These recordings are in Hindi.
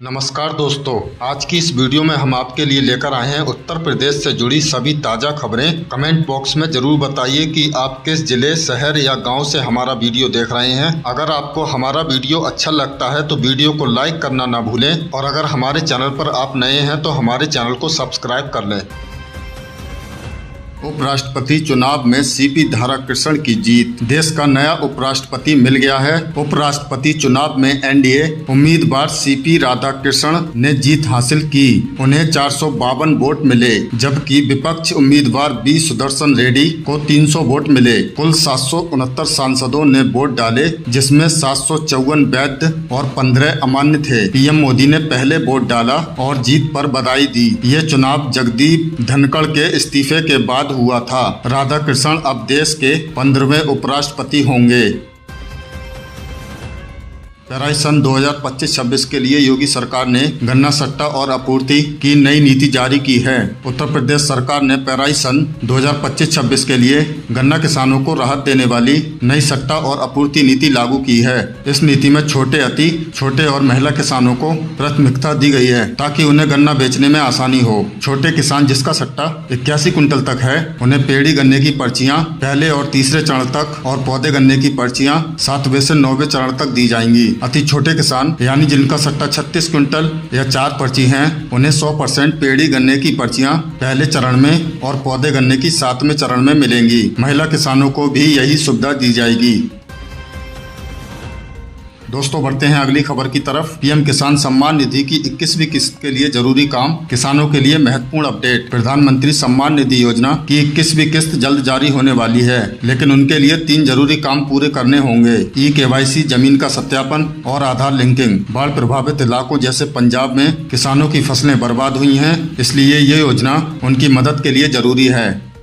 नमस्कार दोस्तों, आज की इस वीडियो में हम आपके लिए लेकर आए हैं उत्तर प्रदेश से जुड़ी सभी ताज़ा खबरें। कमेंट बॉक्स में जरूर बताइए कि आप किस जिले, शहर या गांव से हमारा वीडियो देख रहे हैं। अगर आपको हमारा वीडियो अच्छा लगता है तो वीडियो को लाइक करना ना भूलें और अगर हमारे चैनल पर आप नए हैं तो हमारे चैनल को सब्सक्राइब कर लें। उपराष्ट्रपति चुनाव में सीपी धाराकृष्ण की जीत, देश का नया उपराष्ट्रपति मिल गया है। उपराष्ट्रपति चुनाव में एनडीए उम्मीदवार सीपी राधाकृष्ण ने जीत हासिल की। उन्हें 452 वोट मिले, जबकि विपक्ष उम्मीदवार बी सुदर्शन रेड्डी को 300 वोट मिले। कुल 769 सांसदों ने वोट डाले, जिसमें 754 वैध और 15 अमान्य थे। पीएम मोदी ने पहले वोट डाला और जीत पर बधाई दी। ये चुनाव जगदीप धनखड़ के इस्तीफे के बाद हुआ था। राधाकृष्ण अब देश के 15वें उपराष्ट्रपति होंगे। पेराई सन 2025-26 के लिए योगी सरकार ने गन्ना सट्टा और आपूर्ति की नई नीति जारी की है। उत्तर प्रदेश सरकार ने पेराई सन 2025-26 के लिए गन्ना किसानों को राहत देने वाली नई सट्टा और आपूर्ति नीति लागू की है। इस नीति में छोटे, अति छोटे और महिला किसानों को प्राथमिकता दी गई है ताकि उन्हें गन्ना बेचने में आसानी हो। छोटे किसान जिसका सट्टा 81 कुंटल तक है, उन्हें पेड़ी गन्ने की पर्चियां पहले और तीसरे चरण तक और पौधे गन्ने की पर्चियां 7वें से 9वें चरण तक दी जाएंगी। अति छोटे किसान यानी जिनका सट्टा 36 कुंटल या 4 पर्ची हैं, उन्हें 100% पेड़ी गन्ने की पर्चियां पहले चरण में और पौधे गन्ने की 7वें चरण में मिलेंगी। महिला किसानों को भी यही सुविधा दी जाएगी। दोस्तों, बढ़ते हैं अगली खबर की तरफ। पीएम किसान सम्मान निधि की 21वीं किस्त के लिए जरूरी काम, किसानों के लिए महत्वपूर्ण अपडेट। प्रधानमंत्री सम्मान निधि योजना की 21वीं किस्त जल्द जारी होने वाली है, लेकिन उनके लिए 3 जरूरी काम पूरे करने होंगे। KYC, जमीन का सत्यापन और आधार लिंकिंग। बाढ़ प्रभावित इलाकों जैसे पंजाब में किसानों की फसलें बर्बाद हुई हैं, इसलिए ये योजना उनकी मदद के लिए जरूरी है।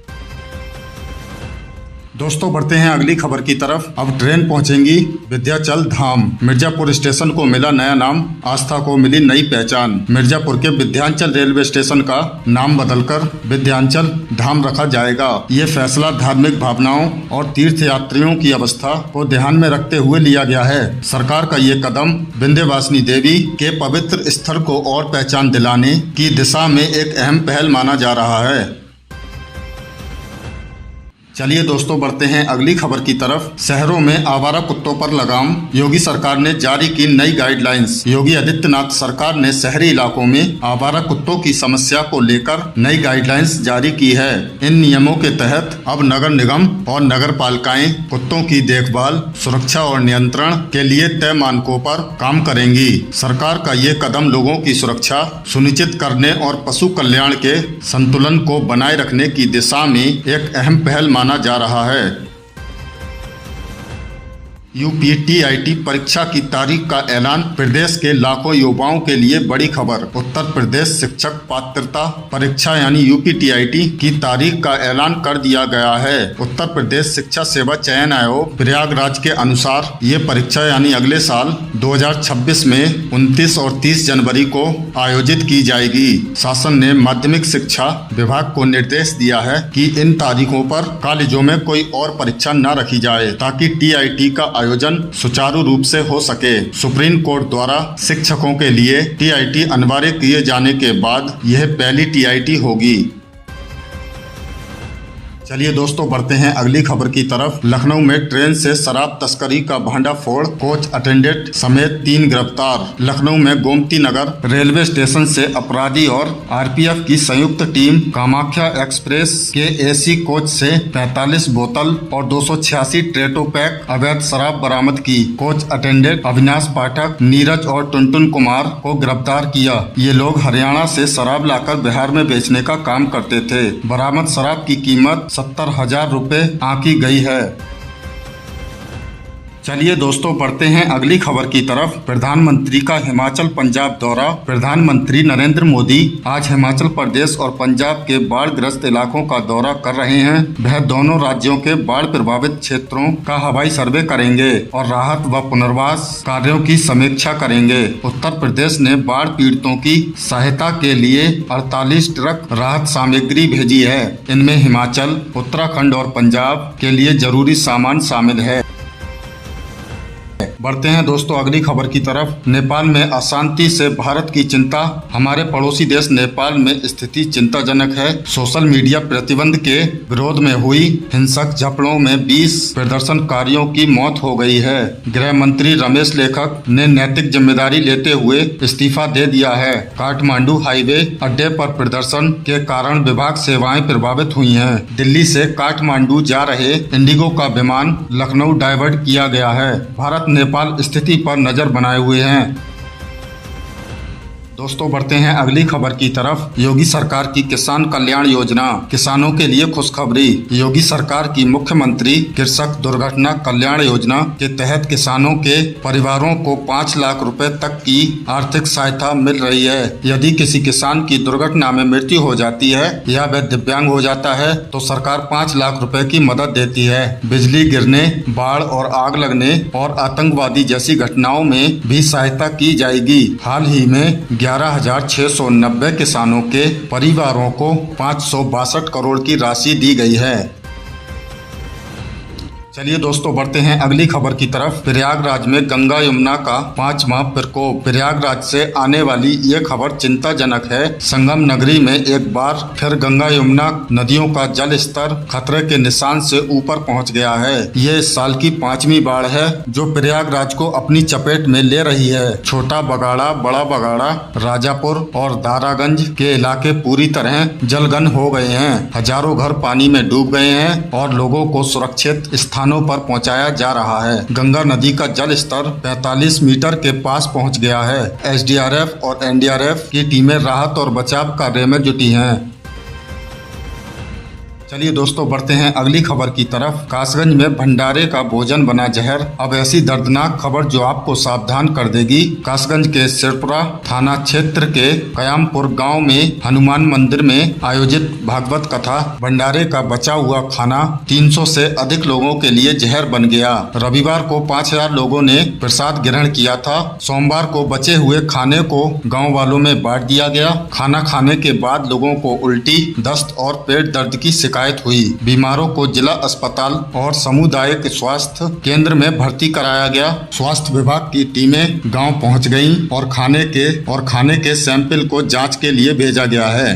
दोस्तों, बढ़ते हैं अगली खबर की तरफ। अब ट्रेन पहुंचेंगी विंध्याचल धाम। मिर्जापुर स्टेशन को मिला नया नाम, आस्था को मिली नई पहचान। मिर्जापुर के विंध्याचल रेलवे स्टेशन का नाम बदलकर विंध्याचल धाम रखा जाएगा। ये फैसला धार्मिक भावनाओं और तीर्थ यात्रियों की अवस्था को ध्यान में रखते हुए लिया गया है। सरकार का ये कदम विंध्यवासिनी देवी के पवित्र स्थल को और पहचान दिलाने की दिशा में एक अहम पहल माना जा रहा है। चलिए दोस्तों, बढ़ते हैं अगली खबर की तरफ। शहरों में आवारा कुत्तों पर लगाम, योगी सरकार ने जारी की नई गाइडलाइंस। योगी आदित्यनाथ सरकार ने शहरी इलाकों में आवारा कुत्तों की समस्या को लेकर नई गाइडलाइंस जारी की है। इन नियमों के तहत अब नगर निगम और नगर पालिकाएं कुत्तों की देखभाल, सुरक्षा और नियंत्रण के लिए तय मानकों पर काम करेंगी। सरकार का ये कदम लोगों की सुरक्षा सुनिश्चित करने और पशु कल्याण के संतुलन को बनाए रखने की दिशा में एक अहम पहल माना जा रहा है। UPTIT परीक्षा की तारीख का ऐलान, प्रदेश के लाखों युवाओं के लिए बड़ी खबर। उत्तर प्रदेश शिक्षक पात्रता परीक्षा यानी UPTIT की तारीख का ऐलान कर दिया गया है। उत्तर प्रदेश शिक्षा सेवा चयन आयोग प्रयागराज के अनुसार ये परीक्षा यानी अगले साल 2026 में 29 और 30 जनवरी को आयोजित की जाएगी। शासन ने माध्यमिक शिक्षा विभाग को निर्देश दिया है कि इन तारीखों पर कॉलेजों में कोई और परीक्षा न रखी जाए ताकि TIT का आयोजन सुचारू रूप से हो सके। सुप्रीम कोर्ट द्वारा शिक्षकों के लिए TIT अनिवार्य किए जाने के बाद यह पहली TIT होगी। चलिए दोस्तों, बढ़ते हैं अगली खबर की तरफ। लखनऊ में ट्रेन से शराब तस्करी का भांडाफोड़, कोच अटेंडेंट समेत 3 गिरफ्तार। लखनऊ में गोमती नगर रेलवे स्टेशन से अपराधी और RPF की संयुक्त टीम कामाख्या एक्सप्रेस के AC कोच से 45 बोतल और 286 ट्रेटोपैक अवैध शराब बरामद की। कोच अटेंडेंट अविनाश पाठक, नीरज और टुनटुन कुमार को गिरफ्तार किया। ये लोग हरियाणा से शराब लाकर बिहार में बेचने का काम करते थे। बरामद शराब की कीमत 70,000 रुपए आंकी गई है। चलिए दोस्तों, बढ़ते हैं अगली खबर की तरफ। प्रधानमंत्री का हिमाचल पंजाब दौरा। प्रधानमंत्री नरेंद्र मोदी आज हिमाचल प्रदेश और पंजाब के बाढ़ग्रस्त इलाकों का दौरा कर रहे हैं। वह दोनों राज्यों के बाढ़ प्रभावित क्षेत्रों का हवाई सर्वे करेंगे और राहत व पुनर्वास कार्यों की समीक्षा करेंगे। उत्तर प्रदेश ने बाढ़ पीड़ितों की सहायता के लिए 48 ट्रक राहत सामग्री भेजी है। इनमें हिमाचल, उत्तराखंड और पंजाब के लिए जरूरी सामान शामिल है। बढ़ते हैं दोस्तों अगली खबर की तरफ। नेपाल में अशांति से भारत की चिंता। हमारे पड़ोसी देश नेपाल में स्थिति चिंताजनक है। सोशल मीडिया प्रतिबंध के विरोध में हुई हिंसक झड़पों में 20 प्रदर्शनकारियों की मौत हो गई है। गृह मंत्री रमेश लेखक ने नैतिक जिम्मेदारी लेते हुए इस्तीफा दे दिया है। काठमांडू हाईवे अड्डे पर प्रदर्शन के कारण विभाग सेवाएं प्रभावित हुई हैं। दिल्ली से काठमांडू जा रहे इंडिगो का विमान लखनऊ डाइवर्ट किया गया है। भारत नेपाल स्थिति पर नजर बनाए हुए हैं। दोस्तों बढ़ते हैं अगली खबर की तरफ। योगी सरकार की किसान कल्याण योजना, किसानों के लिए खुशखबरी। योगी सरकार की मुख्यमंत्री कृषक दुर्घटना कल्याण योजना के तहत किसानों के परिवारों को 5 लाख रुपए तक की आर्थिक सहायता मिल रही है। यदि किसी किसान की दुर्घटना में मृत्यु हो जाती है या वह दिव्यांग हो जाता है तो सरकार 5 लाख रुपए की मदद देती है। बिजली गिरने, बाढ़ और आग लगने और आतंकवादी जैसी घटनाओं में भी सहायता की जाएगी। हाल ही में 11,690 किसानों के परिवारों को 562 करोड़ की राशि दी गई है। चलिए दोस्तों बढ़ते हैं अगली खबर की तरफ। प्रयागराज में गंगा यमुना का 5वां प्रकोप। प्रयागराज से आने वाली ये खबर चिंताजनक है। संगम नगरी में एक बार फिर गंगा यमुना नदियों का जल स्तर खतरे के निशान से ऊपर पहुंच गया है। ये इस साल की 5वीं बाढ़ है जो प्रयागराज को अपनी चपेट में ले रही है। छोटा बगाड़ा, बड़ा बगाड़ा, राजापुर और दारागंज के इलाके पूरी तरह जलमग्न हो गए हैं। हजारों घर पानी में डूब गए हैं और लोगों को सुरक्षित स्थानों पर पहुंचाया जा रहा है। गंगा नदी का जल स्तर 45 मीटर के पास पहुंच गया है। एसडीआरएफ और एनडीआरएफ की टीमें राहत और बचाव कार्य में जुटी हैं। चलिए दोस्तों बढ़ते हैं अगली खबर की तरफ। कासगंज में भंडारे का भोजन बना जहर। अब ऐसी दर्दनाक खबर जो आपको सावधान कर देगी। कासगंज के सिरपुरा थाना क्षेत्र के कयामपुर गांव में हनुमान मंदिर में आयोजित भागवत कथा भंडारे का बचा हुआ खाना 300 से अधिक लोगों के लिए जहर बन गया। रविवार को 5000 लोगों ने प्रसाद ग्रहण किया था। सोमवार को बचे हुए खाने को गाँव वालों में बांट दिया गया। खाना खाने के बाद लोगों को उल्टी, दस्त और पेट दर्द की शिकायत हुई। बीमारों को जिला अस्पताल और सामुदायिक स्वास्थ्य केंद्र में भर्ती कराया गया। स्वास्थ्य विभाग की टीमें गांव पहुंच गईं और खाने के सैंपल को जांच के लिए भेजा गया है।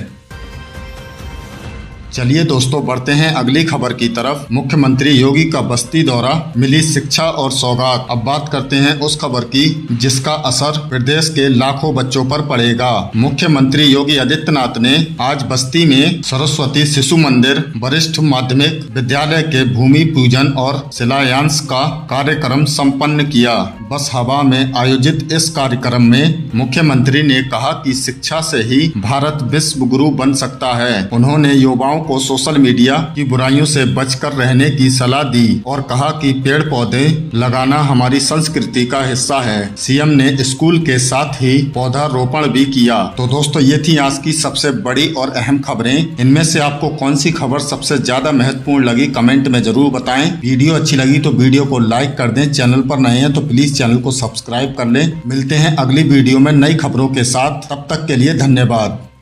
चलिए दोस्तों बढ़ते हैं अगली खबर की तरफ। मुख्यमंत्री योगी का बस्ती दौरा, मिली शिक्षा और सौगात। अब बात करते हैं उस खबर की जिसका असर प्रदेश के लाखों बच्चों पर पड़ेगा। मुख्यमंत्री योगी आदित्यनाथ ने आज बस्ती में सरस्वती शिशु मंदिर वरिष्ठ माध्यमिक विद्यालय के भूमि पूजन और शिलान्यास का कार्यक्रम संपन्न किया। बस हवा में आयोजित इस कार्यक्रम में मुख्यमंत्री ने कहा कि शिक्षा से ही भारत विश्व गुरु बन सकता है। उन्होंने युवाओं को सोशल मीडिया की बुराइयों से बचकर रहने की सलाह दी और कहा कि पेड़ पौधे लगाना हमारी संस्कृति का हिस्सा है। सीएम ने स्कूल के साथ ही पौधारोपण भी किया। तो दोस्तों ये थी आज की सबसे बड़ी और अहम खबरें। इनमें से आपको कौन सी खबर सबसे ज्यादा महत्वपूर्ण लगी कमेंट में जरूर बताएं। वीडियो अच्छी लगी तो वीडियो को लाइक कर दें। चैनल पर नए हैं तो प्लीज चैनल को सब्सक्राइब कर लें। मिलते हैं अगली वीडियो में नई खबरों के साथ। तब तक के लिए धन्यवाद।